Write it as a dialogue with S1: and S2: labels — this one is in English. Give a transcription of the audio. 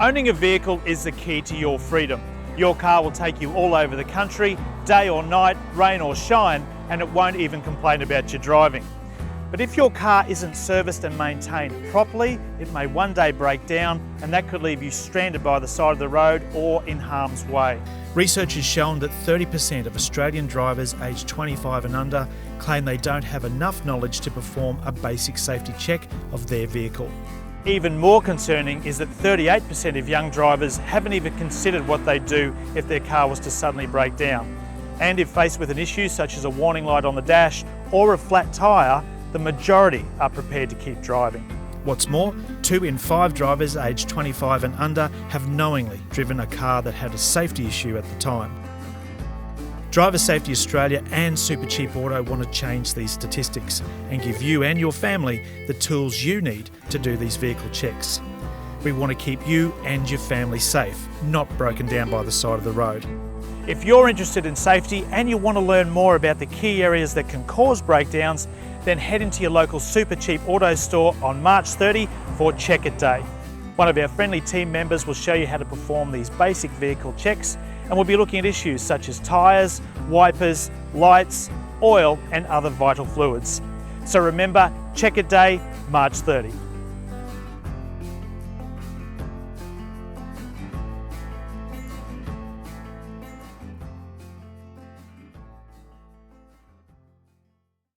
S1: Owning a vehicle is the key to your freedom. Your car will take you all over the country, day or night, rain or shine, and it won't even complain about your driving. But if your car isn't serviced and maintained properly, it may one day break down, and that could leave you stranded by the side of the road or in harm's way. Research has shown that 30% of Australian drivers aged 25 and under claim they don't have enough knowledge to perform a basic safety check of their vehicle. Even more concerning is that 38% of young drivers haven't even considered what they'd do if their car was to suddenly break down. And if faced with an issue such as a warning light on the dash or a flat tyre, the majority are prepared to keep driving. What's more, 2 in 5 drivers aged 25 and under have knowingly driven a car that had a safety issue at the time. Driver Safety Australia and Supercheap Auto want to change these statistics and give you and your family the tools you need to do these vehicle checks. We want to keep you and your family safe, not broken down by the side of the road. If you're interested in safety and you want to learn more about the key areas that can cause breakdowns, then head into your local Supercheap Auto store on March 30 for Check It Day. One of our friendly team members will show you how to perform these basic vehicle checks, and we'll be looking at issues such as tyres, wipers, lights, oil and other vital fluids. So remember, Check It Day, March 30.